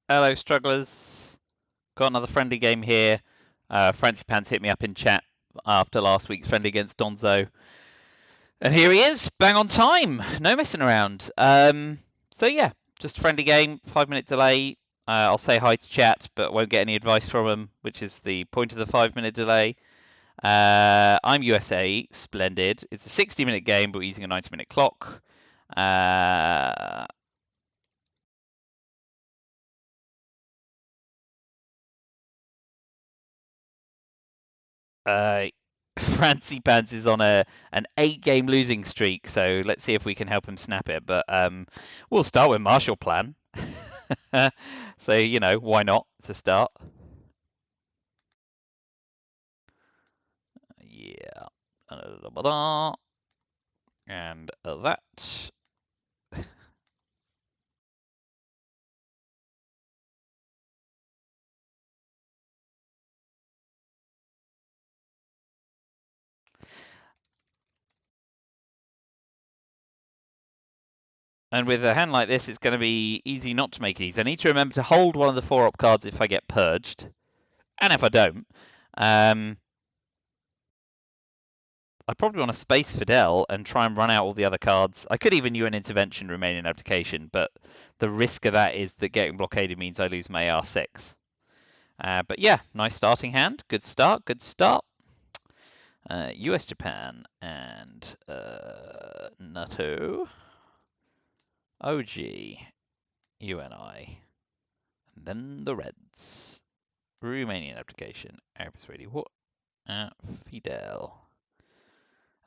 Hello, strugglers. Got another friendly game here. Frantzypantz hit me up in chat after last week's friendly against Donzo. And here he is, bang on time. No messing around. So yeah, just a friendly game, 5 minute delay. I'll say hi to chat, but won't get any advice from him, which is the point of the 5 minute delay. I'm USA, splendid. It's a 60-minute game, but we're using a 90-minute clock. Frantzypantz is on an 8 game losing streak, so let's see if we can help him snap it. But we'll start with Marshall Plan. So why not to start? Yeah, and that. And with a hand like this, it's going to be easy not to make it easy. I need to remember to hold one of the 4-op cards if I get purged, and if I don't. I probably want to space Fidel and try and run out all the other cards. I could even use an intervention remaining application, but the risk of that is that getting blockaded means I lose my AR6. But yeah, nice starting hand. Good start, good start. US Japan and NATO, OG, UNI, and then the Reds. Romanian application. Arabs ready. What? Fidel.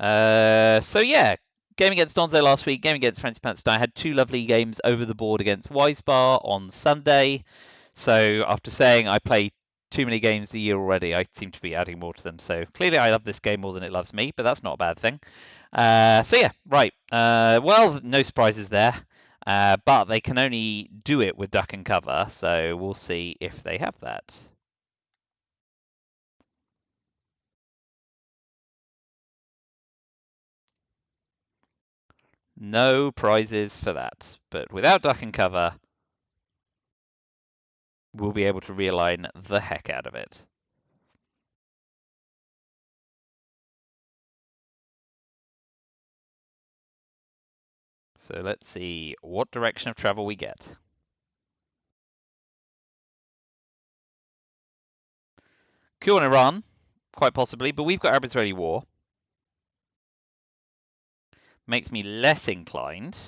So yeah, game against Donzo last week, game against Frantzypantz. I had 2 lovely games over the board against Wisebar on Sunday. So after saying I play too many games a year already, I seem to be adding more to them. So clearly I love this game more than it loves me, but that's not a bad thing. So yeah, right. Well, no surprises there. But they can only do it with duck and cover, so we'll see if they have that. No prizes for that. But without duck and cover, we'll be able to realign the heck out of it. So let's see what direction of travel we get. Cool in Iran, quite possibly, but we've got Arab-Israeli war. Makes me less inclined.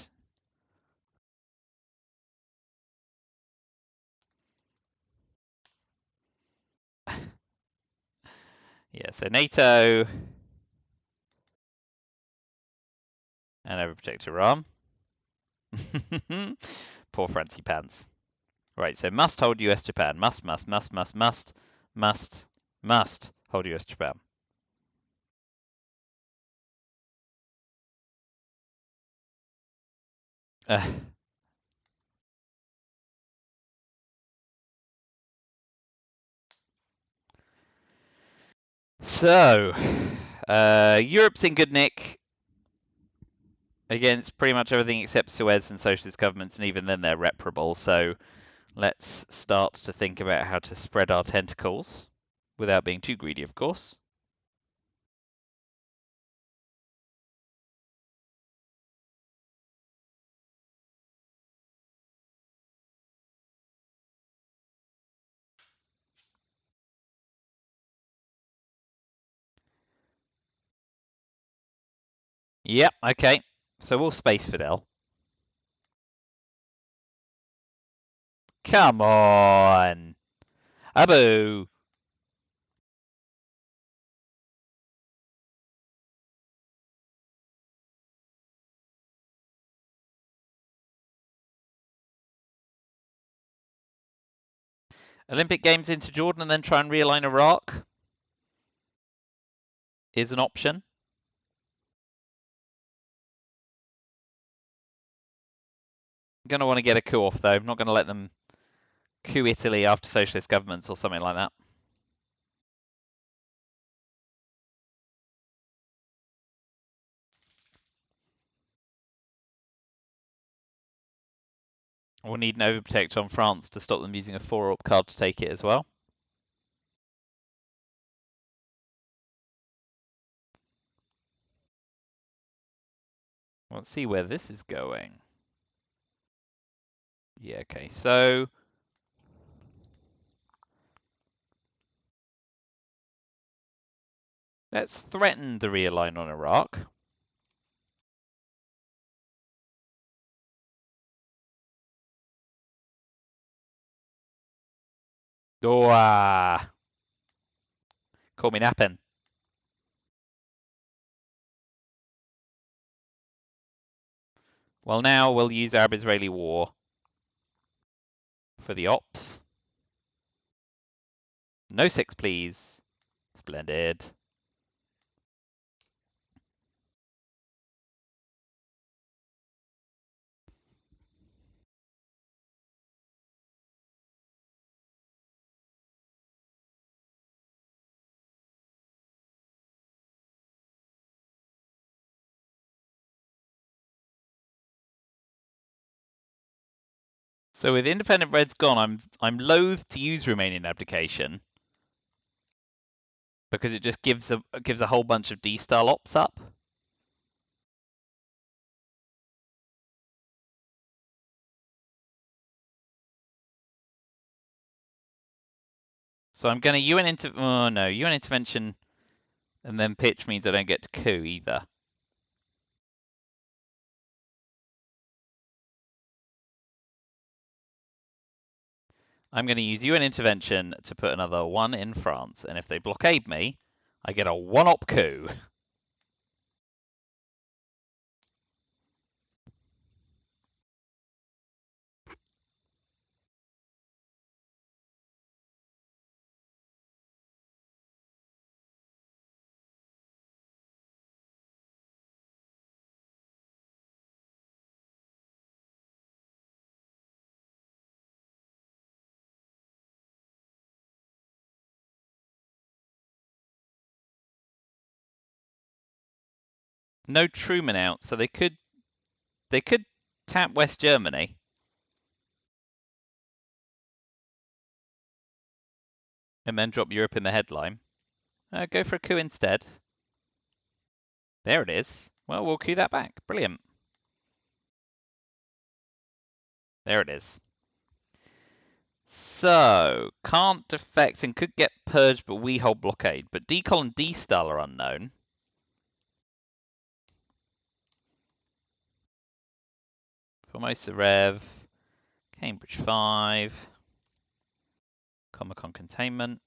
Yeah, so NATO and overprotect Iran. Poor Frantzypantz. Right, so must hold US Japan. Must hold US Japan. So, Europe's in good nick against pretty much everything except Suez and socialist governments, and even then they're reparable. So let's start to think about how to spread our tentacles without being too greedy, of course. Yep, okay. So we'll space Fidel. Come on. Abu. Olympic Games into Jordan and then try and realign Iraq is an option. Going to want to get a coup off, though. I'm not going to let them coup Italy after socialist governments or something like that. We'll need an overprotect on France to stop them using a 4-up card to take it as well. Let's see where this is going. Yeah, okay, so let's threaten the realign on Iraq. Oh, call me napping. Well, now we'll use Arab-Israeli war for the ops. No 6, please. Splendid. So with independent reds gone, I'm loath to use Romanian abdication because it just gives a whole bunch of D-style ops up. So I'm going to UN intervention, and then pitch means I don't get to coup either. I'm going to use UN intervention to put another 1 in France, and if they blockade me, I get a 1-op coup. No Truman out, so they could tap West Germany. And then drop Europe in the headline. Go for a coup instead. There it is. Well, we'll coup that back. Brilliant. There it is. So, can't defect and could get purged, but we hold blockade. But Decol and D-Style are unknown. Formosa Rev, Cambridge 5, Comic-Con Containment.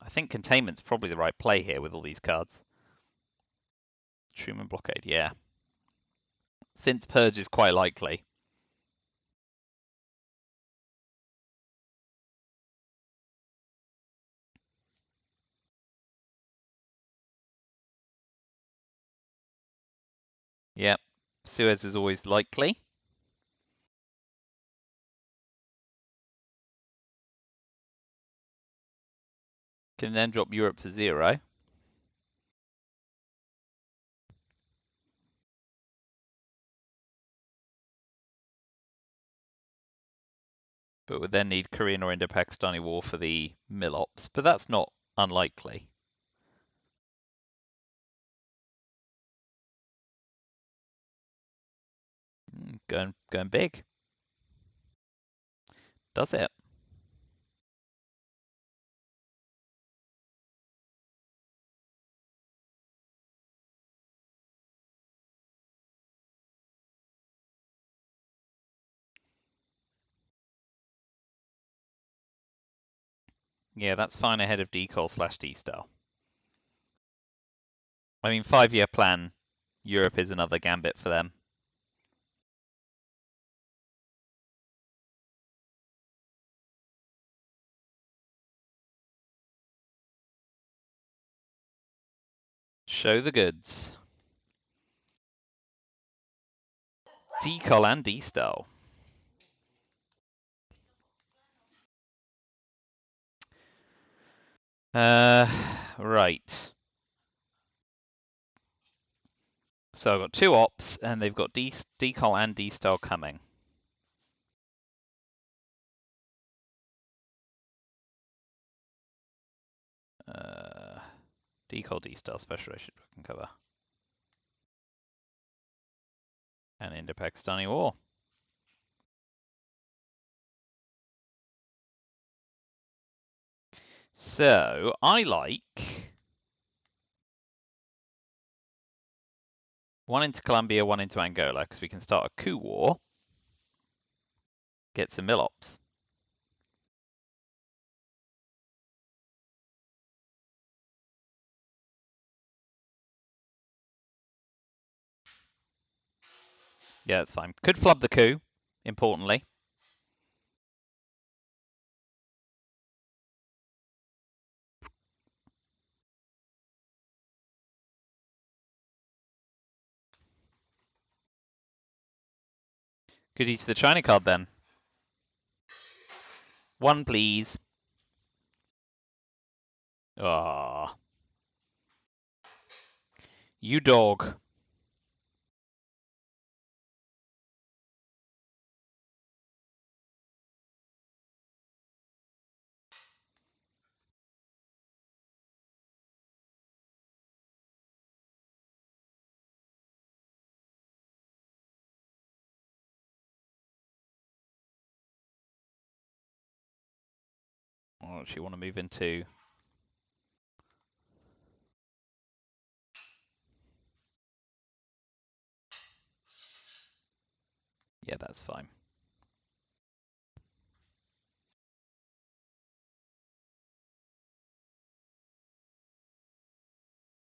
I think Containment's probably the right play here with all these cards. Truman Blockade, yeah. Since Purge is quite likely. Yep. Suez is always likely. Can then drop Europe for 0. But would then need Korean or Indo-Pakistani war for the Milops. But that's not unlikely. Going big. Does it? Yeah, that's fine ahead of Decol / D-Star. I mean, 5-year plan. Europe is another gambit for them. Show the goods. Decol and D-Star. Right. So I've got 2 ops, and they've got Decol and D-Star coming. Decol D-Star Special Relationship can cover. And Indo-Pakistani War. So, I like one into Colombia, one into Angola, because we can start a coup war, get some mill-ops. Yeah, that's fine. Could flub the coup, importantly. Could use the China card then. One, please. Ah, you dog. Oh, does she want to move into? Yeah, that's fine.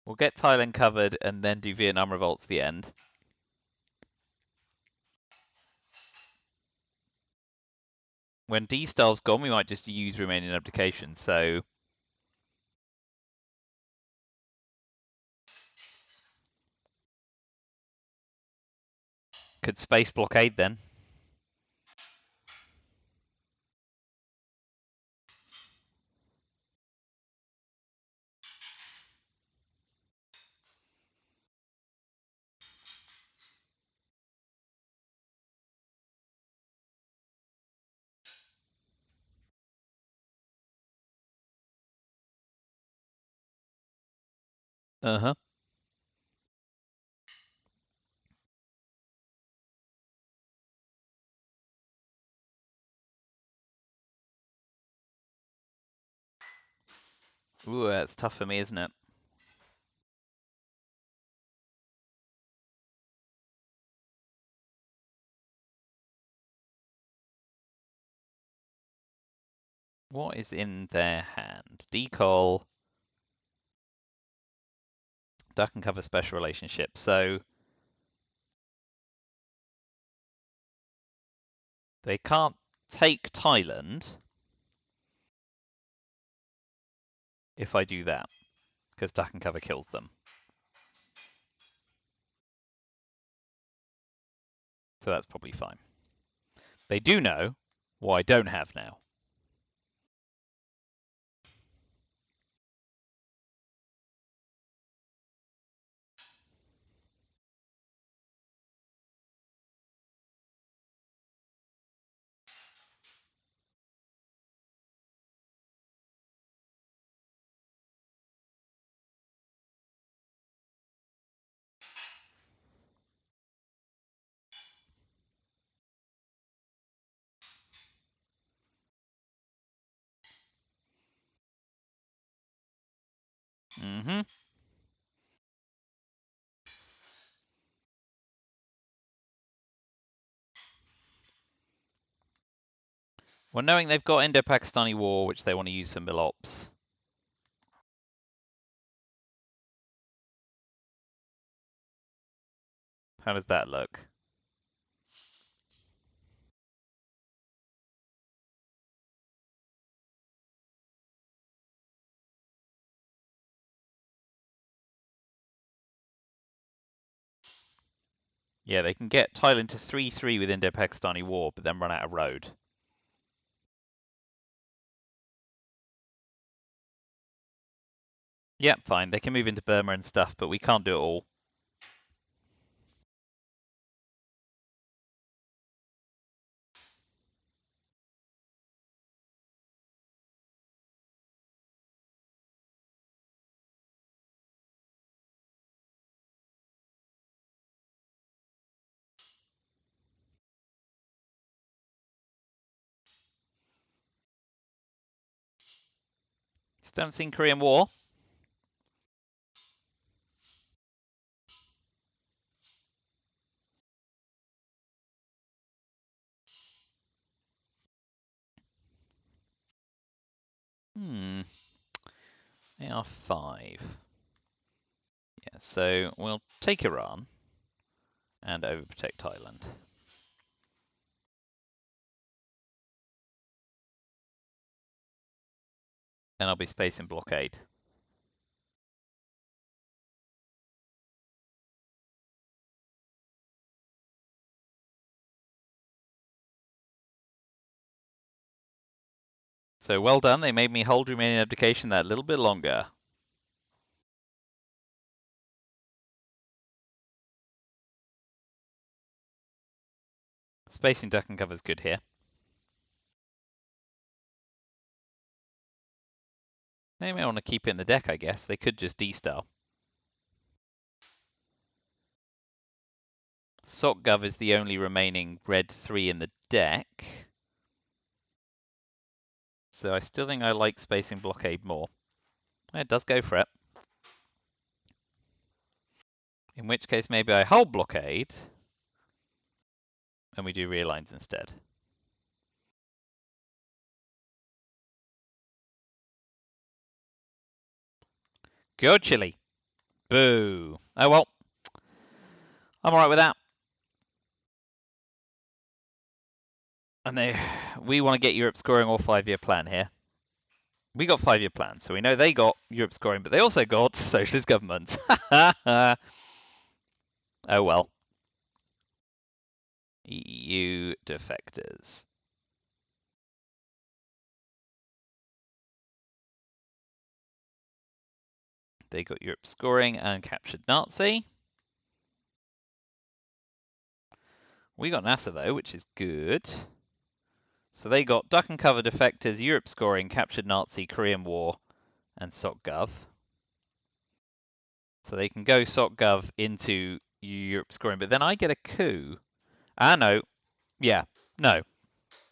We'll get Thailand covered and then do Vietnam revolts at the end. When D-Star's gone, we might just use Romanian abdication, so... Could space blockade then. Uh-huh. Ooh, that's tough for me, isn't it? What is in their hand? Decol, duck and cover special relationship. So they can't take Thailand if I do that, because duck and cover kills them. So that's probably fine. They do know what I don't have now. Mm-hmm. Well, knowing they've got Indo-Pakistani War, which they want to use some mill-ops. How does that look? Yeah, they can get Thailand to 3-3 with Indo-Pakistani War, but then run out of road. Yeah, fine. They can move into Burma and stuff, but we can't do it all. Still haven't seen Korean War. AR5. Yeah, so we'll take Iran and overprotect Thailand. Then I'll be spacing blockade. So well done, they made me hold remaining abdication that little bit longer. Spacing duck and cover is good here. They may want to keep it in the deck, I guess. They could just D-star. Sockgov is the only remaining red 3 in the deck. So I still think I like spacing blockade more. It does go for it. In which case maybe I hold blockade and we do rear lines instead. Good chili. Boo. Oh well. I'm alright with that. And we want to get Europe scoring all 5-year plan here. We got 5-year plan, so we know they got Europe scoring, but they also got socialist government. Oh well. EU defectors. They got Europe scoring and captured Nazi. We got NASA though, which is good. So they got duck and cover defectors, Europe scoring, captured Nazi, Korean War, and SOCGov. So they can go SOCGov into Europe scoring, but then I get a coup. Ah, no. Yeah, no.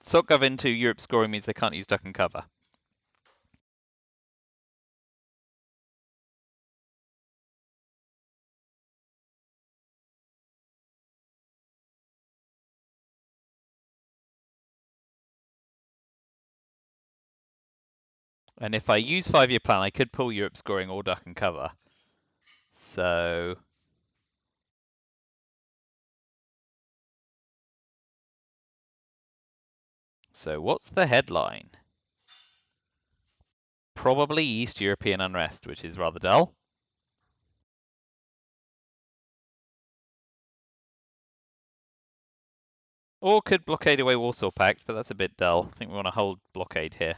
SOCGov into Europe scoring means they can't use duck and cover. And if I use 5-year plan, I could pull Europe scoring or duck and cover. So what's the headline? Probably East European unrest, which is rather dull. Or could blockade away Warsaw Pact, but that's a bit dull. I think we want to hold blockade here.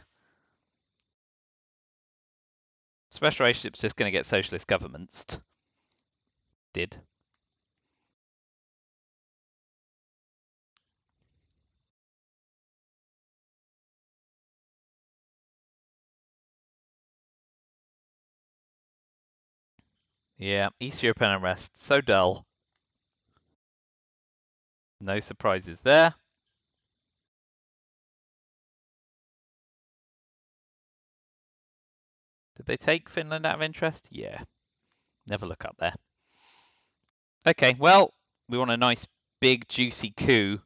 Special relationship's just going to get socialist governments. Did. Yeah, East European unrest. So dull. No surprises there. Did they take Finland out of interest? Yeah. Never look up there. Okay, well, we want a nice big juicy coup.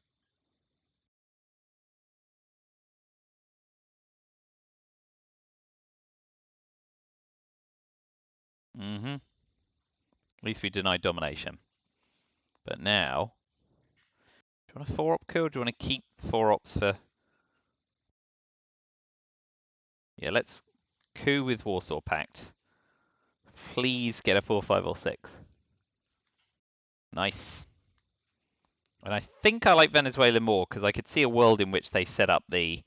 At least we denied domination. But now, do you want a 4-op coup or do you want to keep 4-ops for... Yeah, let's coup with Warsaw Pact. Please get a 4, 5, or 6. Nice. And I think I like Venezuela more because I could see a world in which they set up the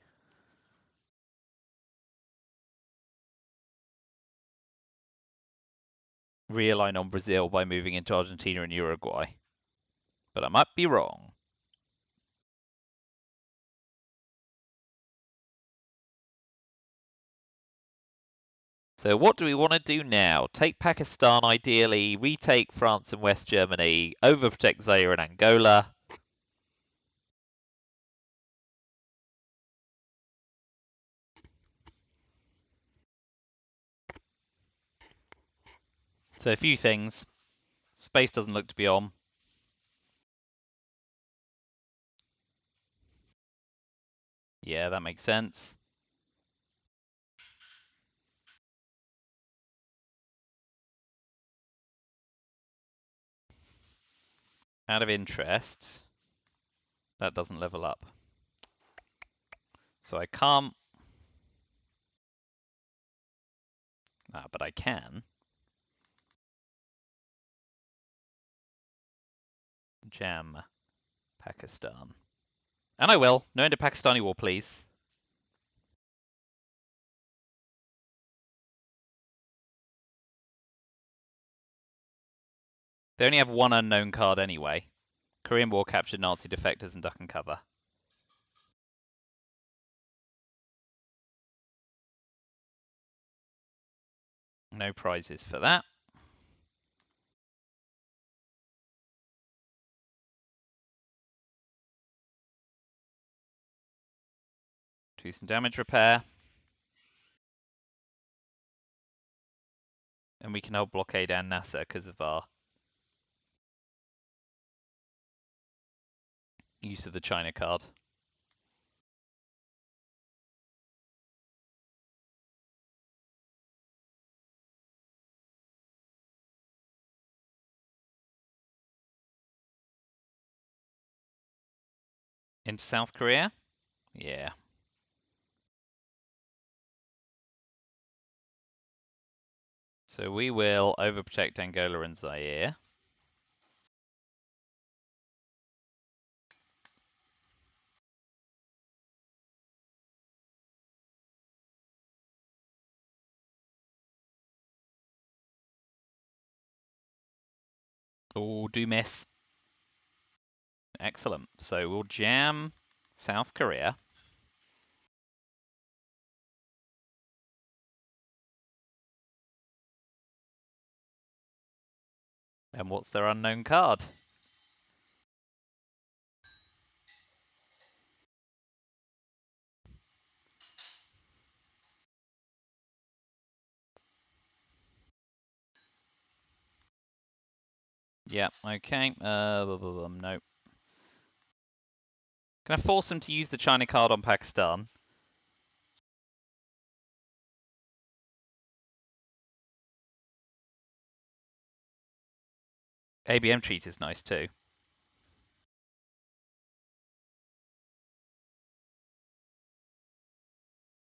realign on Brazil by moving into Argentina and Uruguay. But I might be wrong. So what do we want to do now? Take Pakistan ideally, retake France and West Germany, overprotect Zaire and Angola. So a few things. Space doesn't look to be on. Yeah, that makes sense. Out of interest, that doesn't level up. So I can't... but I can. Jam Pakistan. And I will. No Indo-Pakistani war, please. They only have one unknown card anyway. Korean War captured Nazi defectors and duck and cover. No prizes for that. Do some damage repair. And we can help blockade and NASA because of our use of the China card. Into South Korea? Yeah. So we will overprotect Angola and Zaire. Oh, do miss. Excellent. So we'll jam South Korea. And what's their unknown card? Yeah, okay. No. Can I force them to use the China card on Pakistan? ABM treat is nice too.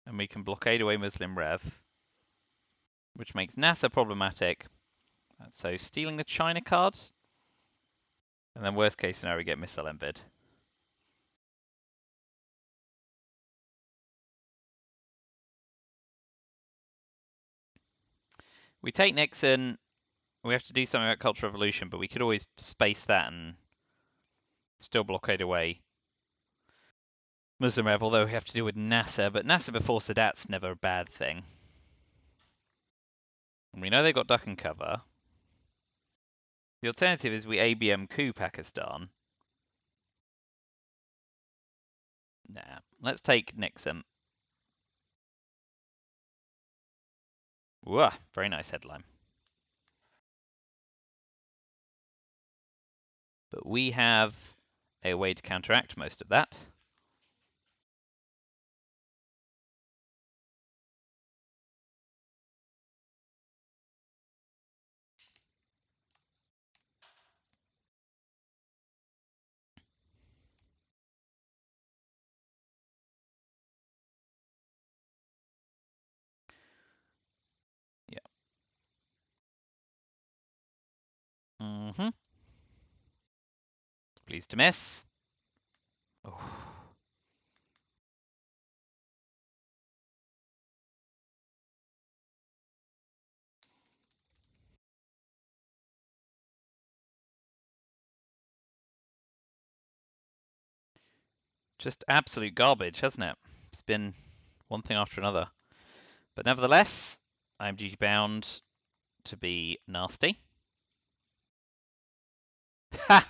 And we can blockade away Muslim Rev, which makes NASA problematic. So stealing the China card, and then worst case scenario, we get missile embed. We take Nixon. We have to do something about Cultural Revolution, but we could always space that and still blockade away Muslim Rev, although we have to deal with NASA. But NASA before Sadat's never a bad thing. And we know they got duck and cover. The alternative is we ABM coup Pakistan. Nah, let's take Nixon. Whoa, very nice headline. But we have a way to counteract most of that. Yeah. Mm-hmm. Pleased to miss. Oh. Just absolute garbage, hasn't it? It's been one thing after another. But nevertheless, I'm duty bound to be nasty. Ha!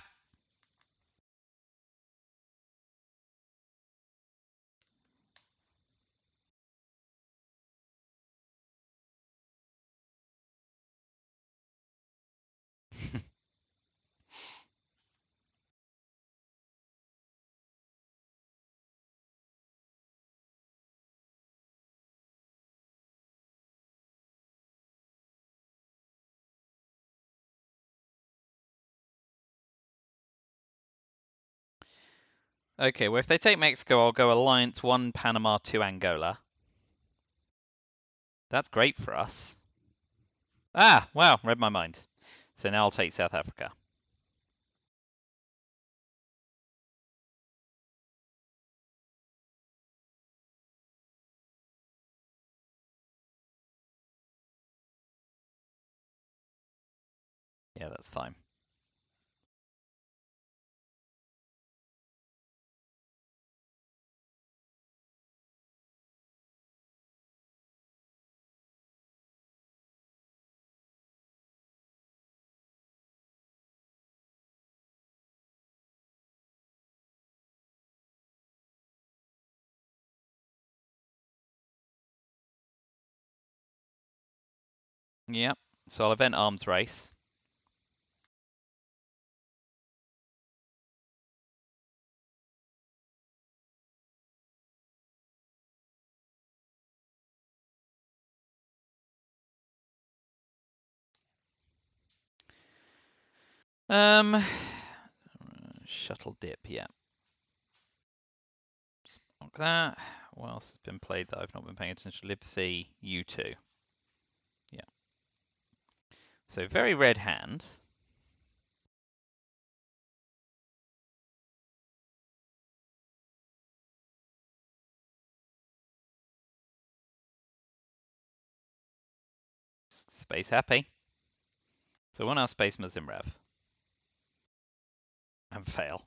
Okay, well, if they take Mexico, I'll go Alliance 1, Panama 2, Angola. That's great for us. Ah, wow, read my mind. So now I'll take South Africa. Yeah, that's fine. Yep. So I'll event arms race. Shuttle dip, yeah. Spark that. What else has been played that I've not been paying attention to? Libthy, U2. Yeah. So very red hand. Space happy. So one our space Muslim rev. And fail.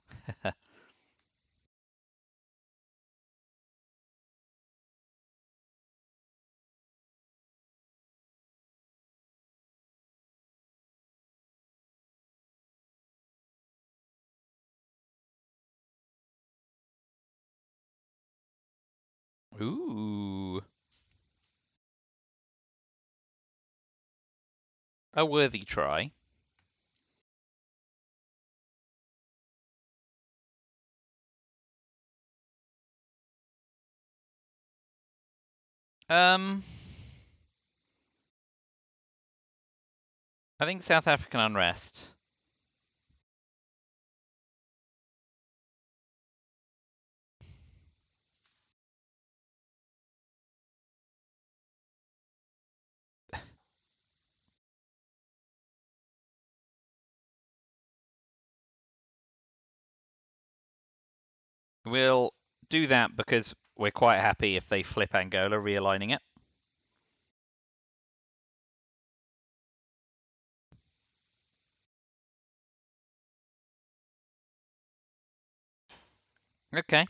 Ooh. A worthy try. I think South African unrest. We'll do that because we're quite happy if they flip Angola, realigning it. Okay.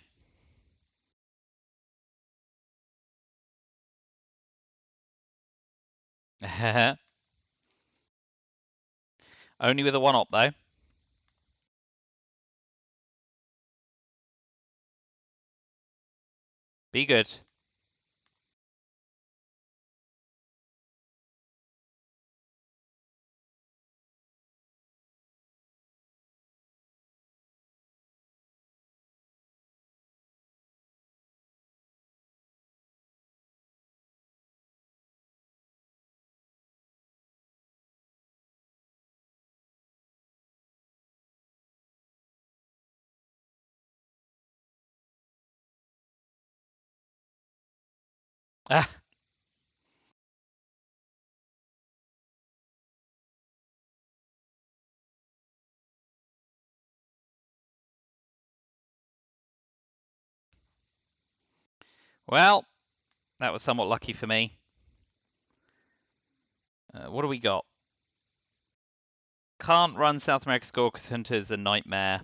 Only with a one op though. Be good. Ah. Well, that was somewhat lucky for me. What do we got? Can't run South America score because Hunter's a nightmare.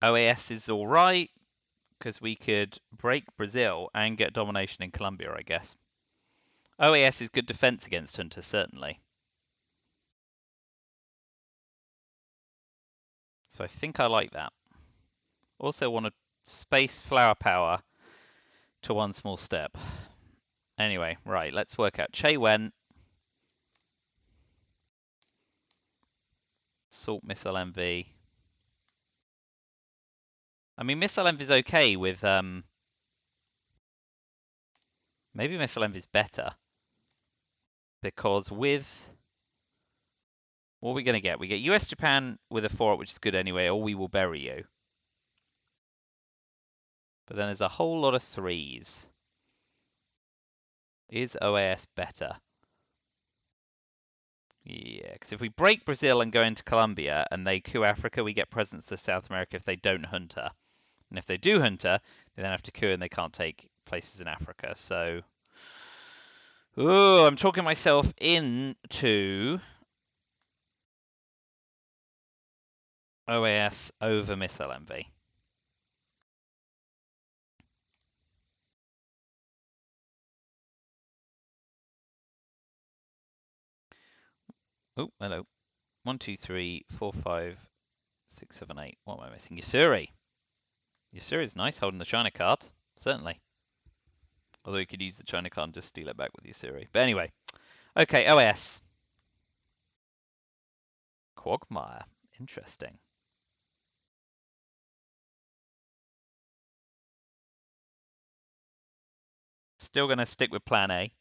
OAS is alright because we could break Brazil and get domination in Colombia, I guess. OAS is good defense against Hunter, certainly. So I think I like that. Also want to space flower power to one small step. Anyway, right, let's work out. Che Wen, Salt Missile MV. I mean, Missile MV is okay with maybe Missile MV is better because with What are we going to get? We get US Japan with a 4 up, which is good anyway, or we will bury you. But then there's a whole lot of 3s. Is OAS better? Yeah, because if we break Brazil and go into Colombia and they coup Africa, we get presents to South America if they don't junta. And if they do junta, they then have to coup and they can't take places in Africa. So, ooh, I'm talking myself into OAS over Miss LMV. Oh, hello. 1, 2, 3, 4, 5, 6, 7, 8. What am I missing? Yusuri. Yusuri is nice holding the China card. Certainly. Although you could use the China card and just steal it back with Yusuri. But anyway. Okay, OAS. Quagmire. Interesting. Still going to stick with plan A.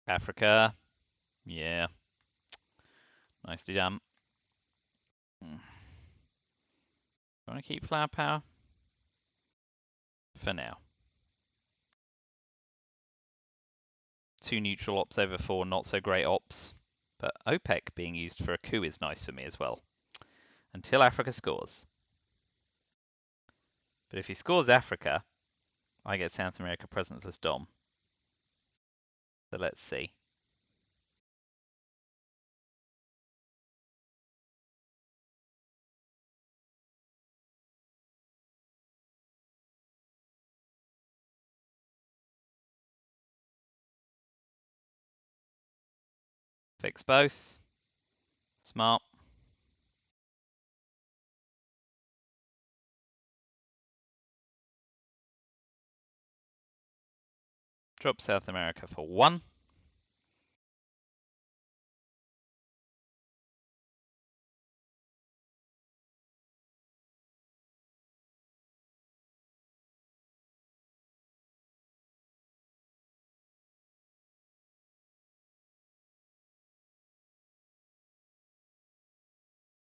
Africa. Yeah. Nicely done. Want to keep flower power? For now. 2 neutral ops over 4 not so great ops. But OPEC being used for a coup is nice for me as well. Until Africa scores. But if he scores Africa, I get South America presence as Dom. So let's see. Fix both. Smart. Drop South America for 1.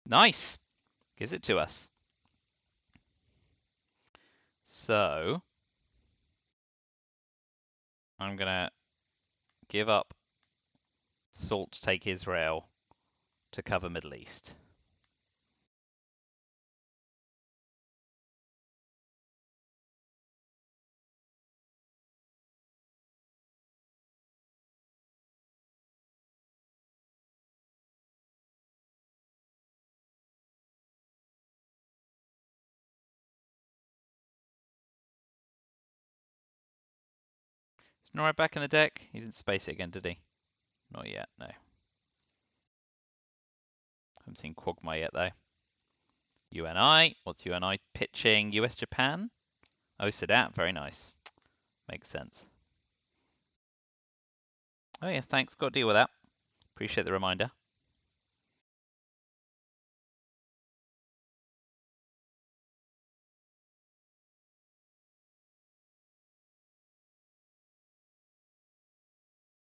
Nice. Gives it to us. So I'm going to give up Salt to take Israel to cover Middle East. Is Norad back in the deck? He didn't space it again, did he? Not yet, no. Haven't seen Quagmire yet, though. UNI. What's UNI pitching? US Japan? Oh, Sadat. Very nice. Makes sense. Oh, yeah, thanks. Got to deal with that. Appreciate the reminder.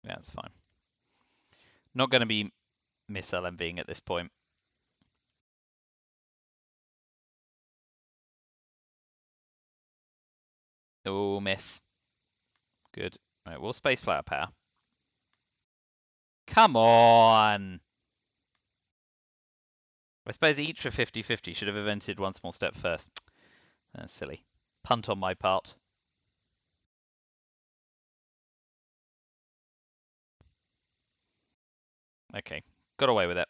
Yeah, that's fine. Not going to be Miss LMVing at this point. Oh, miss. Good. Right, we'll space flower power. Come on! I suppose each for 50-50 should have invented one small step first. That's silly. Punt on my part. Okay, got away with it.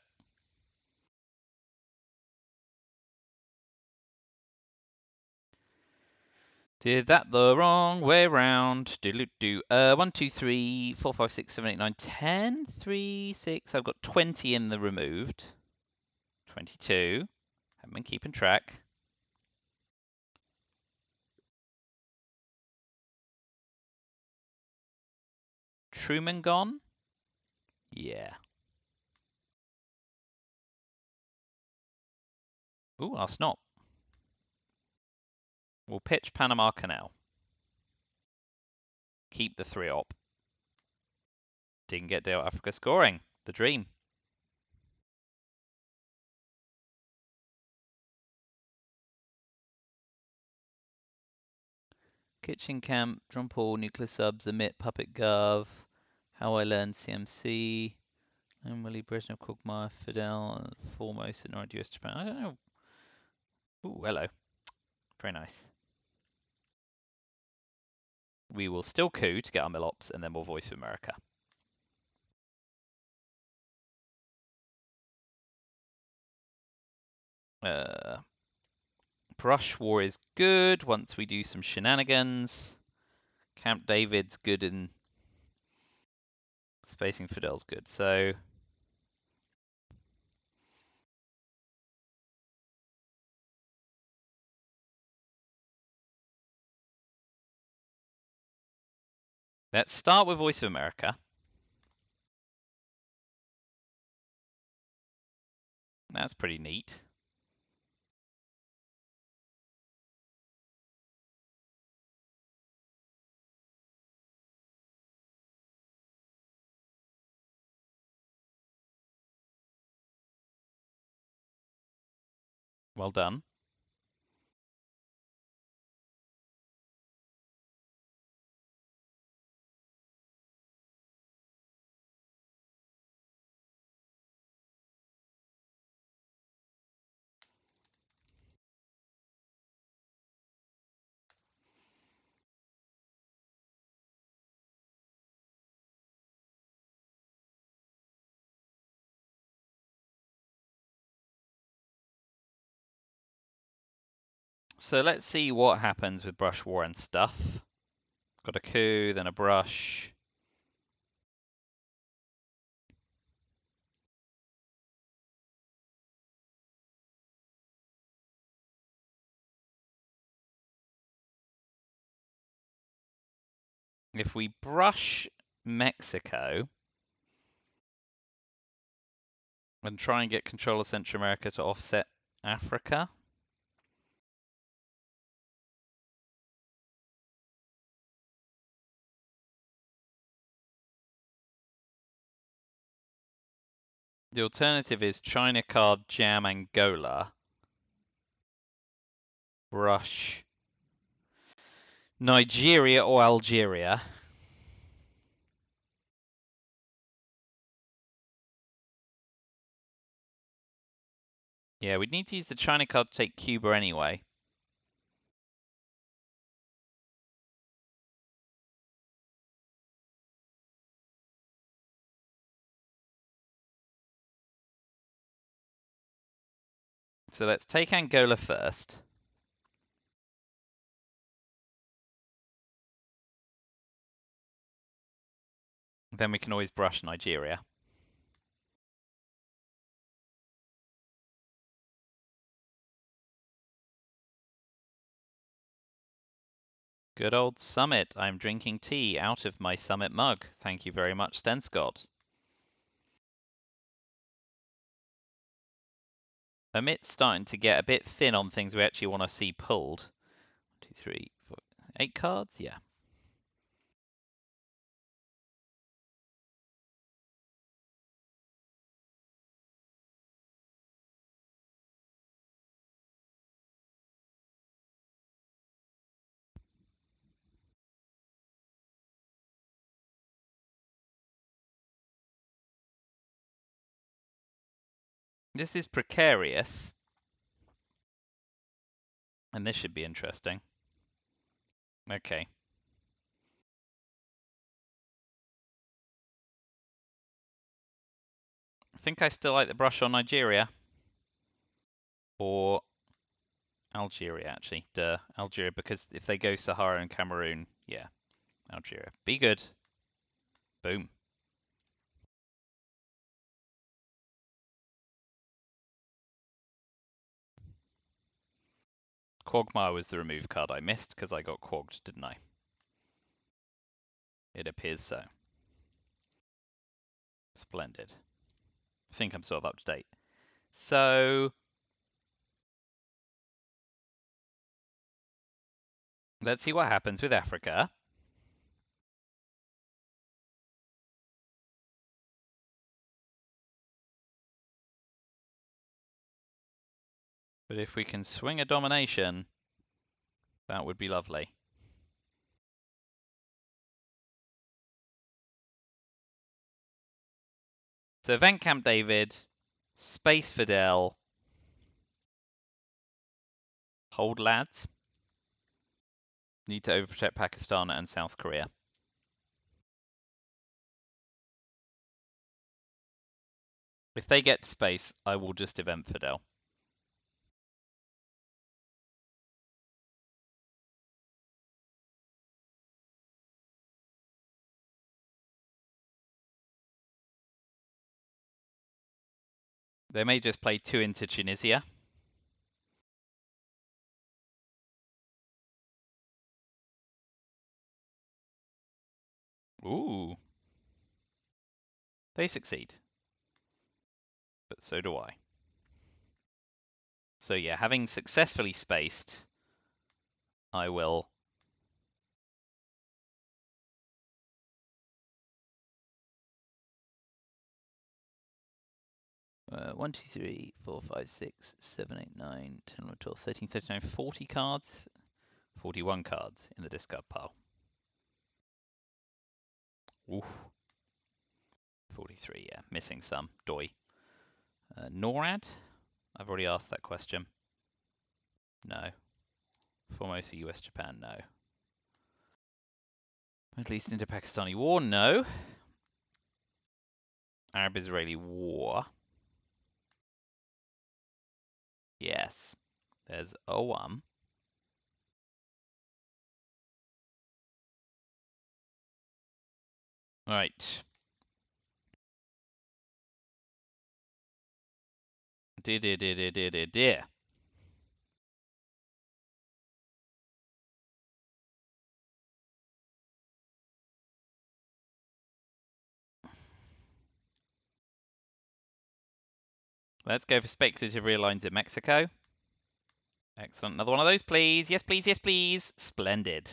Did that the wrong way round. Do 1, 2, 3, 4, 5, 6, 7, 8, 9, 10, 3, 6. I've got 20 in the removed. 22. Haven't been keeping track. Truman gone? Yeah. Ooh, our snot. We'll pitch Panama Canal. Keep the 3-op. Didn't get Dale Africa scoring. The dream. Kitchen Camp, Drum Paul, Nuclear Subs, Emit, Puppet Gov, How I Learned CMC, Emily, Brezhnev, Quagmire, Fidel, Foremost, and US Japan. I don't know. Ooh, hello. Very nice. We will still coup to get our Millops, and then we'll Voice of America. Brush War is good once we do some shenanigans. Camp David's good and Spacing Fidel's good. So let's start with Voice of America. That's pretty neat. Well done. So let's see what happens with Brush War and stuff. Got a coup, then a brush. If we brush Mexico and try and get control of Central America to offset Africa. The alternative is China card jam Angola. Brush Nigeria or Algeria. Yeah, we'd need to use the China card to take Cuba anyway. So let's take Angola first. Then we can always brush Nigeria. Good old Summit. I'm drinking tea out of my Summit mug. Thank you very much, Stenscott. Emit's starting to get a bit thin on things we actually want to see pulled. 1, 2, 3, 4, 8 cards? Yeah. This is precarious. And this should be interesting. Okay. I think I still like the brush on Nigeria. Or Algeria, actually. Duh, Algeria, because if they go Sahara and Cameroon, yeah, Algeria. Be good. Boom. Quagmire was the remove card I missed because I got quagged, didn't I? It appears so. Splendid. I think I'm sort of up to date. So Let's see what happens with Africa. But if we can swing a domination, that would be lovely. So event Camp David, Space Fidel, hold lads. Need to overprotect Pakistan and South Korea. If they get to space, I will just event Fidel. They may just play 2 into Tunisia. Ooh. They succeed. But so do I. So yeah, having successfully spaced, I will... One, 2, 3, 4, 5, 6, 7, 8, 9, 10, 11, 12, 13, 39, 40 cards. 41 cards in the discard pile. Oof. 43, yeah. Missing some. Doi. NORAD? I've already asked that question. No. Formosa, US, Japan, no. Middle East Indo-Pakistani War, no. Arab-Israeli War. Yes. There's a 1. Right. Dear. Let's go for speculative realigns in Mexico. Excellent. Another one of those, please. Yes, please. Yes, please. Splendid.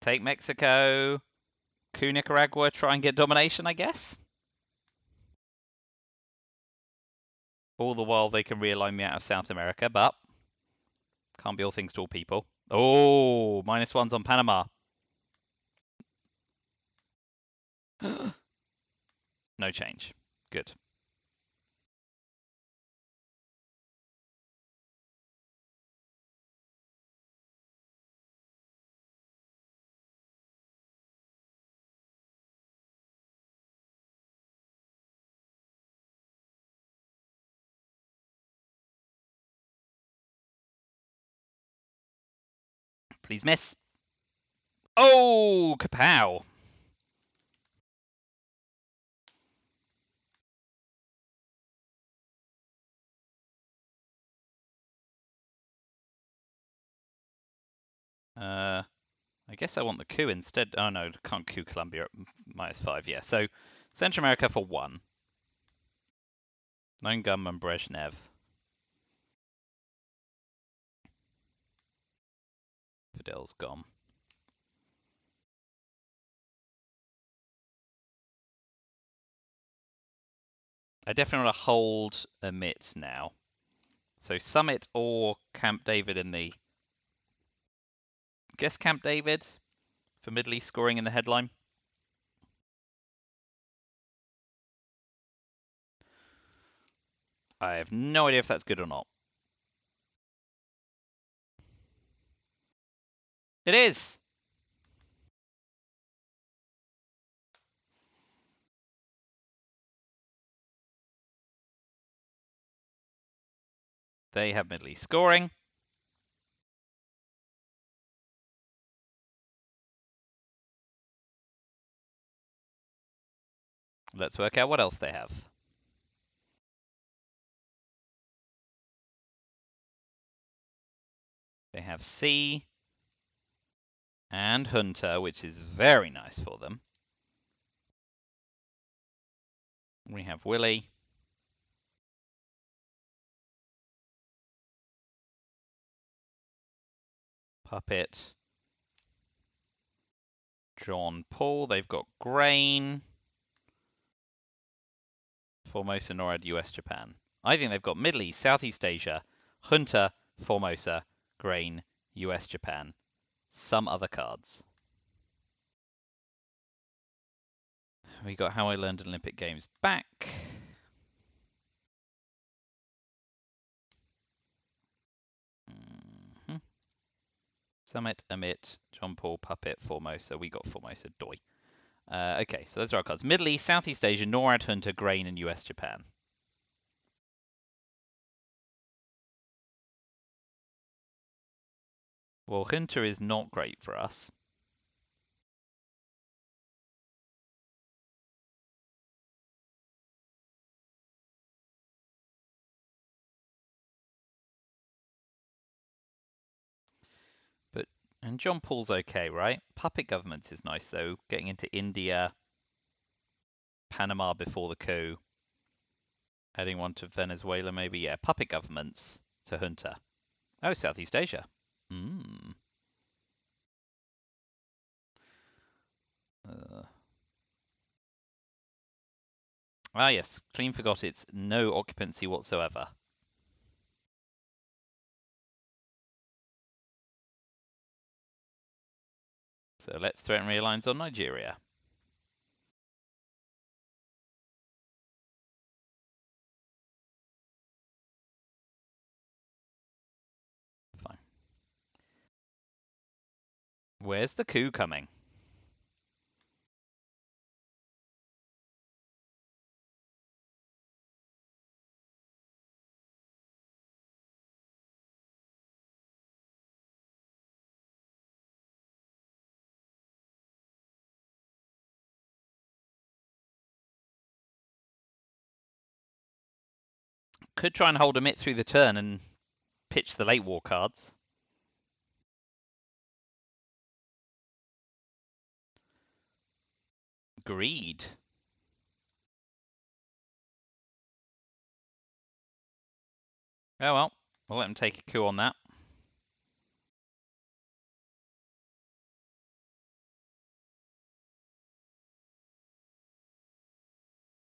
Take Mexico. Coup Nicaragua. Try and get domination, I guess. All the while they can realign me out of South America, but can't be all things to all people. Oh, -1s on Panama. No change. Good. Please miss. Oh, kapow. I guess I want the coup instead. Oh no, can't coup Colombia at -5. Yeah, so Central America for 1. Lone Gunman Brezhnev. Fidel's gone. I definitely want to hold Emit now. So Summit or Camp David in the... Guess Camp David for Middle East scoring in the headline. I have no idea if that's good or not. It is! They have Middle East scoring. Let's work out what else they have. They have C, and hunter, which is very nice for them. We have Willie. Puppet. John Paul. They've got grain. Formosa, NORAD, US, Japan. I think they've got Middle East, Southeast Asia, Junta, Formosa, grain, US, Japan. Some other cards. We got How I Learned Olympic Games back. Summit, Emit, John Paul, Puppet, Formosa. We got Formosa, Doi. Okay, so those are our cards. Middle East, Southeast Asia, NORAD, Junta, grain, and US, Japan. Well, Junta is not great for us. And John Paul's okay, right? Puppet government is nice, though. Getting into India, Panama before the coup, adding one to Venezuela, maybe. Yeah, puppet governments to junta. Oh, Southeast Asia. Hmm. Yes, clean forgot it's no occupancy whatsoever. So let's threaten realigns on Nigeria. Fine. Where's the coup coming? Could try and hold Emit through the turn and pitch the late war cards. Greed. Oh well, we'll let him take a coup on that.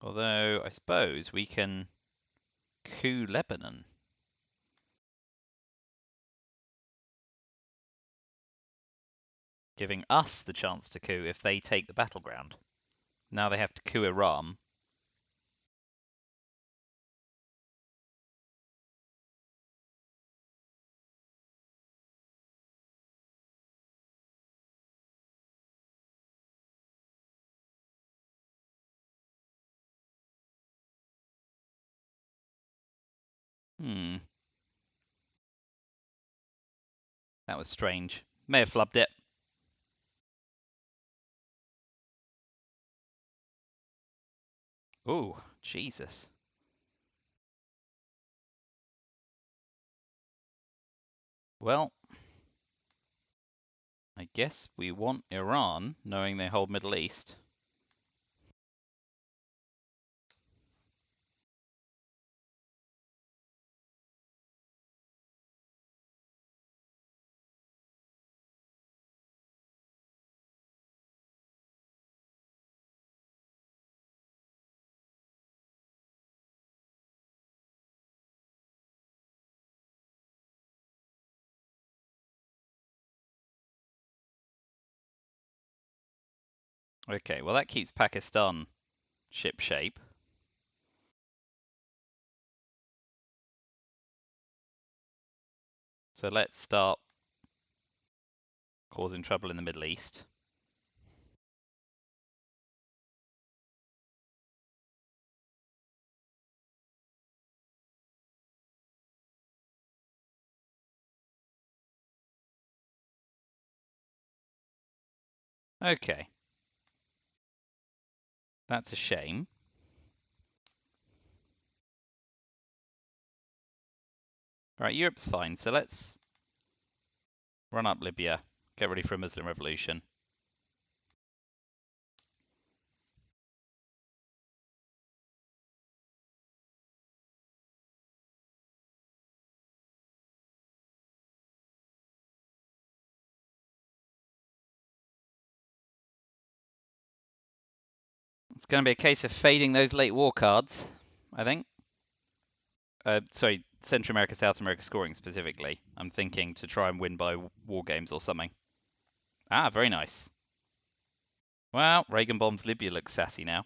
Although, I suppose we can coup Lebanon. Giving us the chance to coup if they take the battleground. Now they have to coup Iran. That was strange. May have flubbed it. Ooh, Jesus. Well, I guess we want Iran, knowing they hold Middle East. Okay, well that keeps Pakistan ship shape. So let's start causing trouble in the Middle East. Okay. That's a shame. Right, Europe's fine, so let's run up Libya, Get ready for a Muslim revolution. It's going to be a case of fading those late war cards, I think. Sorry, Central America, South America scoring specifically. I'm thinking to try and win by war games or something. Ah, very nice. Well, Reagan bombs Libya looks sassy now.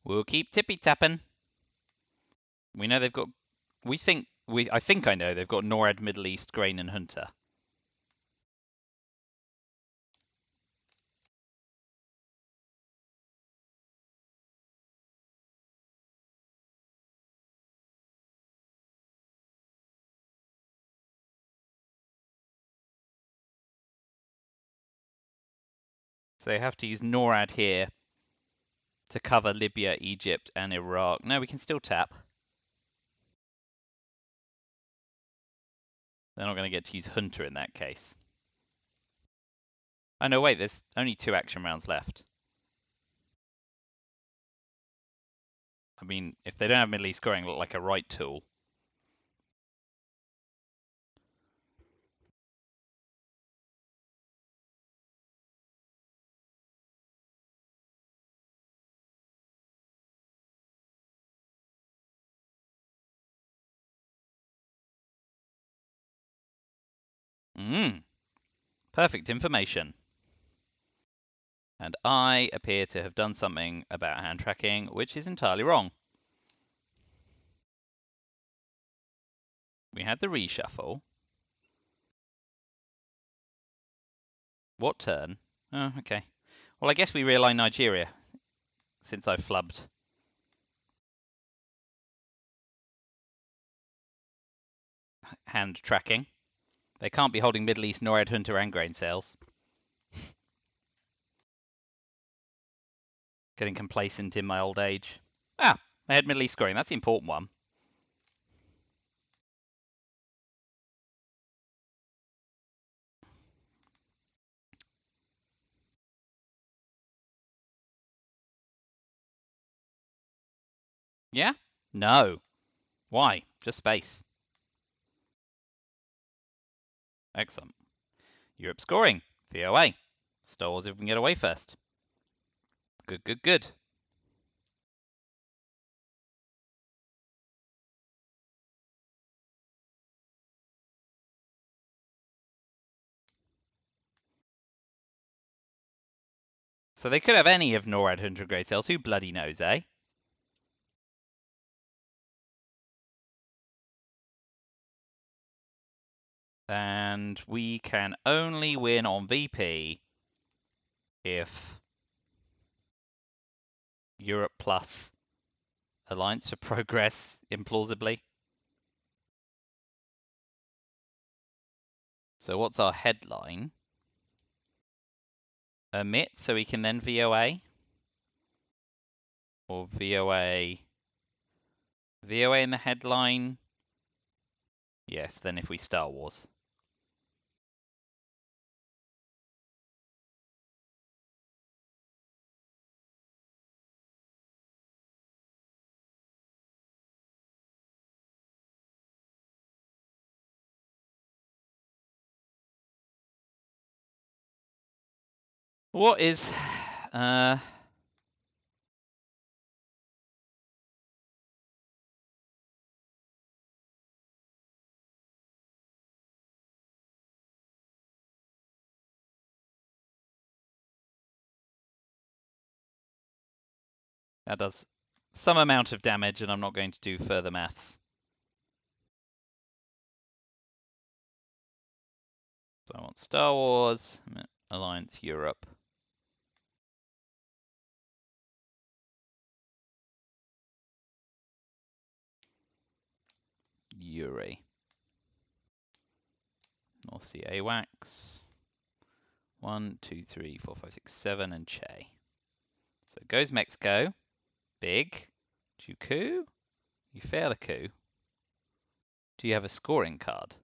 We'll keep tippy tapping. We know they've got. I think I know they've got NORAD, Middle East, Grain, and Hunter. So they have to use NORAD here to cover Libya, Egypt, and Iraq. No, we can still tap. They're not going to get to use Hunter in that case. Oh no, wait, there's only 2 action rounds left. I mean, if they don't have Middle East scoring, look like a right tool. Perfect information. And I appear to have done something about hand tracking, which is entirely wrong. We had the reshuffle. What turn? Oh, okay. Well, I guess we realign Nigeria, since I flubbed. Hand tracking. They can't be holding Middle East, NORAD, Hunter, and grain sales. Getting complacent in my old age. Ah, I had Middle East scoring. That's the important one. Yeah? No. Why? Just space. Excellent. Europe scoring. VOA. Star Wars if we can get away first. Good, good, good. So they could have any of NORAD, Hunter, Grey Cells. Who bloody knows, eh? And we can only win on VP if Europe plus Alliance for Progress implausibly. So what's our headline? Omit, so we can then VOA? Or VOA... VOA in the headline? Yes, then if we Star Wars. What is... that does some amount of damage, and I'm not going to do further maths. So I want Star Wars, Alliance Europe. Yuri. North Sea AWACS. 1, 2, 3, 4, 5, 6, 7, and Che. So goes Mexico. Big. Do you coup? You fail a coup. Do you have a scoring card?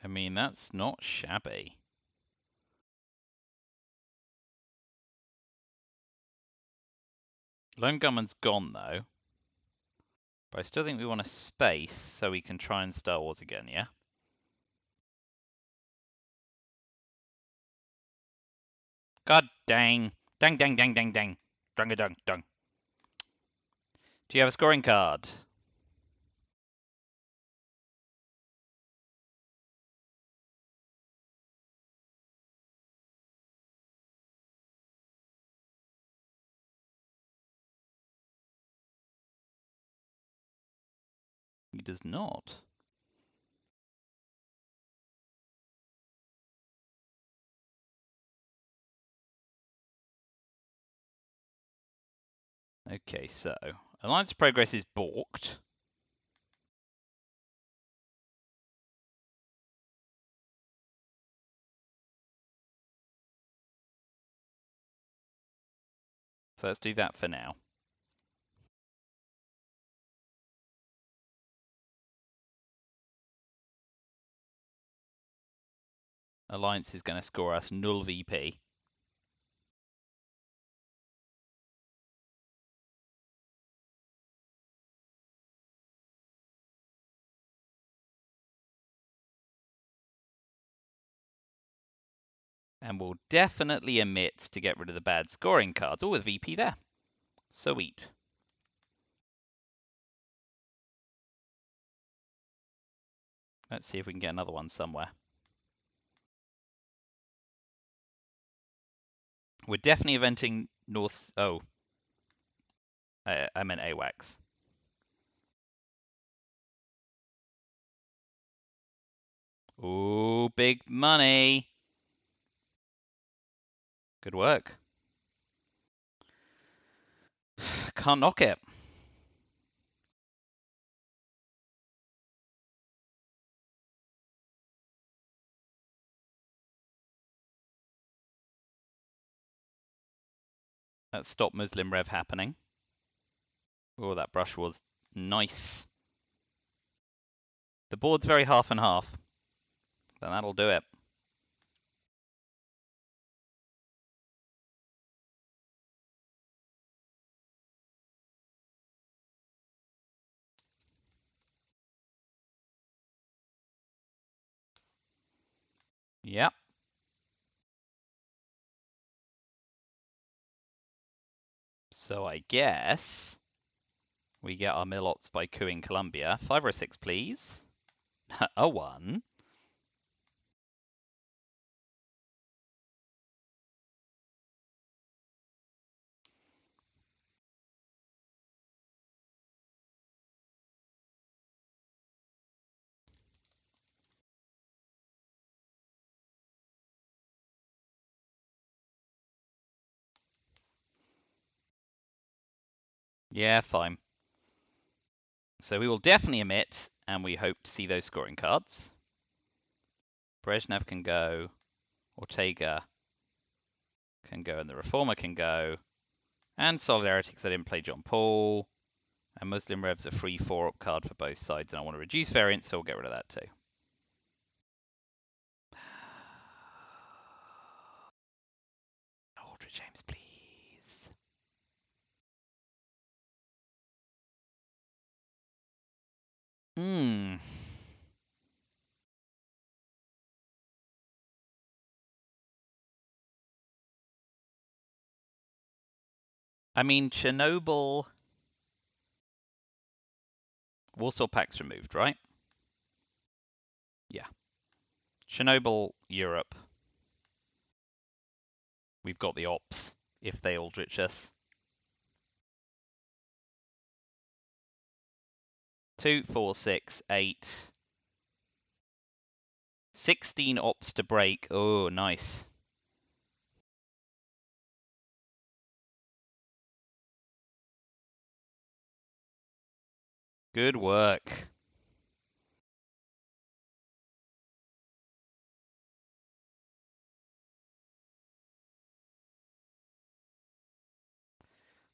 I mean, that's not shabby. Lone Gunman's gone, though. But I still think we want a space so we can try and Star Wars again, yeah? God dang. Dang, dang, dang, dang, dang. Dung, dung, dung. Do you have a scoring card? He does not. Okay, so Alliance Progress is balked. So let's do that for now. Alliance is going to score us null VP. And we'll definitely omit to get rid of the bad scoring cards. All with VP there. Sweet. Let's see if we can get another one somewhere. We're definitely eventing North... Oh. I meant AWACS. Ooh, big money. Good work. Can't knock it. That stopped Muslim Rev happening. Oh, that brush was nice. The board's very half and half. Then that'll do it. Yep. So I guess we get our Millots by cooing Columbia. 5 or a 6, please. A 1. Yeah, fine. So we will definitely omit, and we hope to see those scoring cards. Brezhnev can go. Ortega can go, and the Reformer can go. And Solidarity, because I didn't play John Paul. And Muslim Rev's a free 4-up card for both sides, and I want to reduce variance, so we'll get rid of that too. Aldrich James, please. I mean, Chernobyl... Warsaw Pact's removed, right? Yeah. Chernobyl, Europe. We've got the ops, if they Aldrich us. 2, 4, 6, 8. 16 ops to break. Oh, nice. Good work.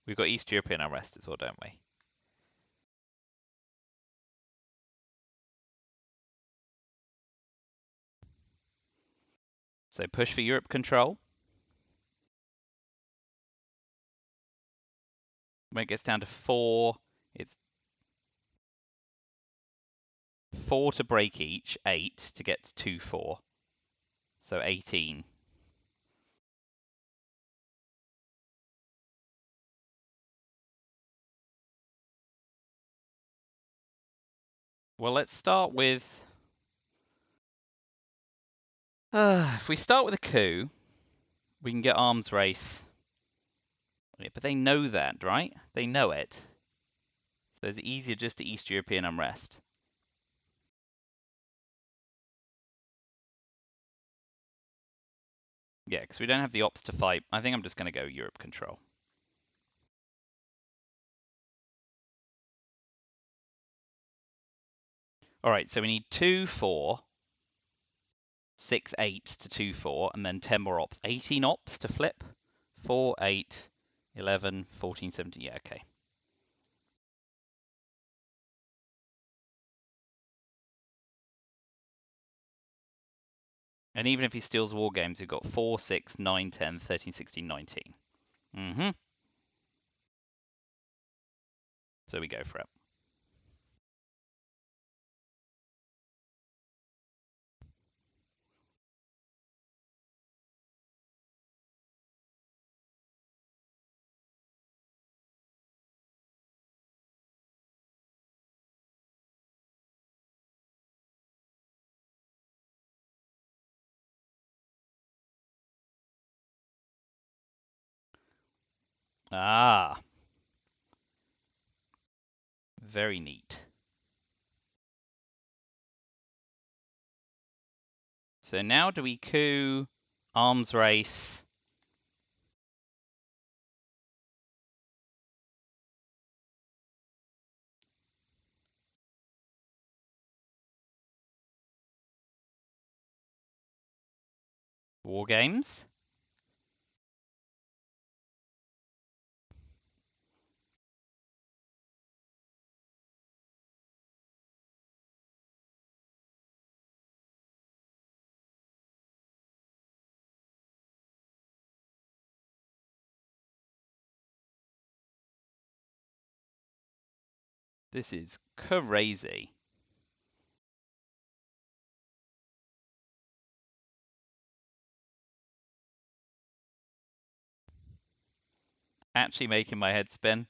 We've got East European unrest as well, don't we? So push for Europe control. When it gets down to 4, it's 4 to break each, 8 to get to 2, 4. So 18. Well, let's start with... if we start with a coup, we can get arms race. Yeah, but they know that, right? They know it. So it's easier just to East European unrest. Yeah, because we don't have the ops to fight. I think I'm just going to go Europe control. All right, so we need 2, 4, 6, 8 to 2, 4, and then 10 more ops. 18 ops to flip. 4, 8, 11, 14, 17. Yeah, okay. And even if he steals war games, we've got 4, 6, 9, 10, 13, 16, 19. Mm-hmm. So we go for it. Ah, very neat. So now do we coup, arms race? War games? This is crazy. Actually making my head spin.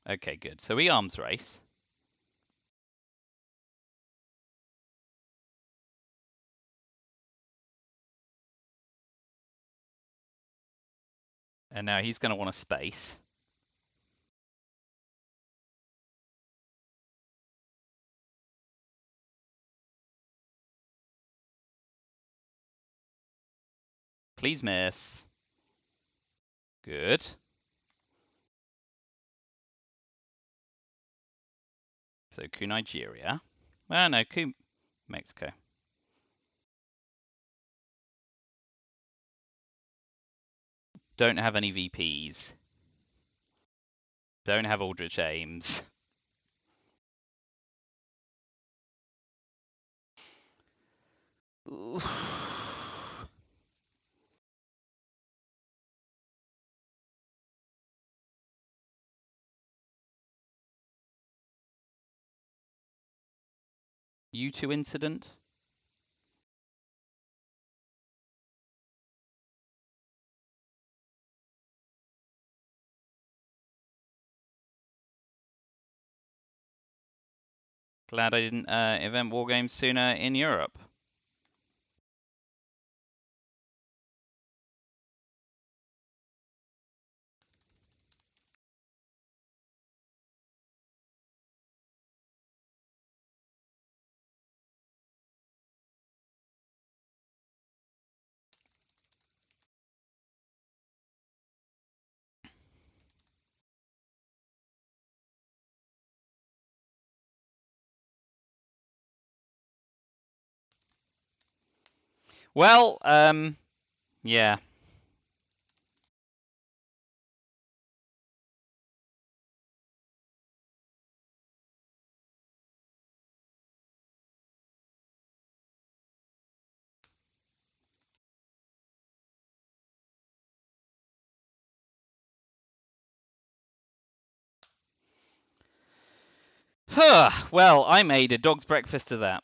Okay, good. So we arms race. And now he's going to want a space. Please miss. Good. So coup Nigeria. Well, no, coup Mexico. Don't have any VPs. Don't have Aldrich Ames. U2 incident? Glad I didn't invent war games sooner in Europe. Well, yeah. Well, I made a dog's breakfast of that.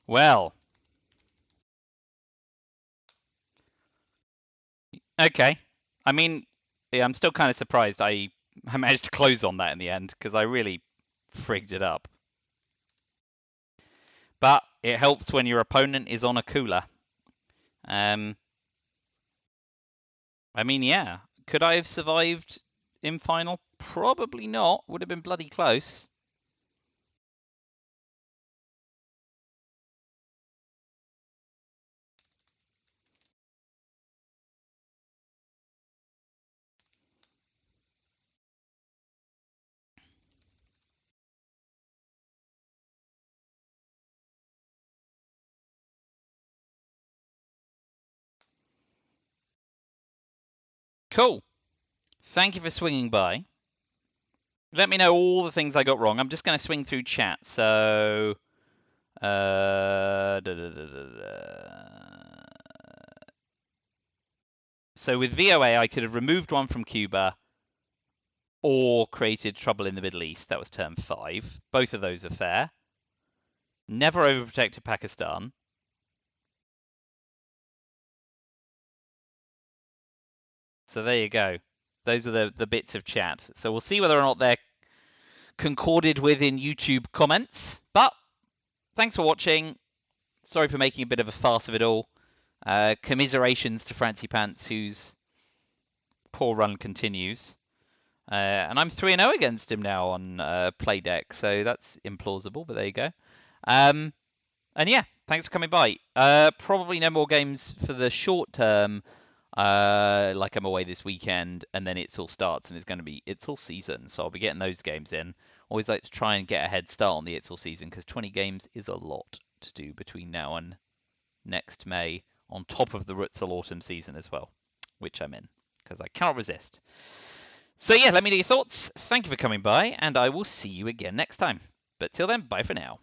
Well, okay. I mean, yeah, I'm still kind of surprised I managed to close on that in the end because I really frigged it up. But it helps when your opponent is on a cooler. Um, I mean, yeah. Could I have survived in final? Probably not. Would have been bloody close. Cool. Thank you for swinging by. Let me know all the things I got wrong. I'm just going to swing through chat. So, so with VOA, I could have removed one from Cuba or created trouble in the Middle East. That was term 5. Both of those are fair. Never overprotected Pakistan. So there you go. Those are the bits of chat. So we'll see whether or not they're concorded with in YouTube comments. But thanks for watching. Sorry for making a bit of a farce of it all. Commiserations to Frantzypantz, whose poor run continues. And I'm 3-0 against him now on play deck, so that's implausible, but there you go. And yeah, thanks for coming by. Probably no more games for the short term. Like I'm away this weekend, and then It's All starts, and it's going to be It's All season, so I'll be getting those games in. Always like to try and get a head start on the It's All season, because 20 games is a lot to do between now and next May, on top of the Rutzel autumn season as well, which I'm in, because I cannot resist. So yeah, let me know your thoughts. Thank you for coming by, and I will see you again next time. But till then, bye for now.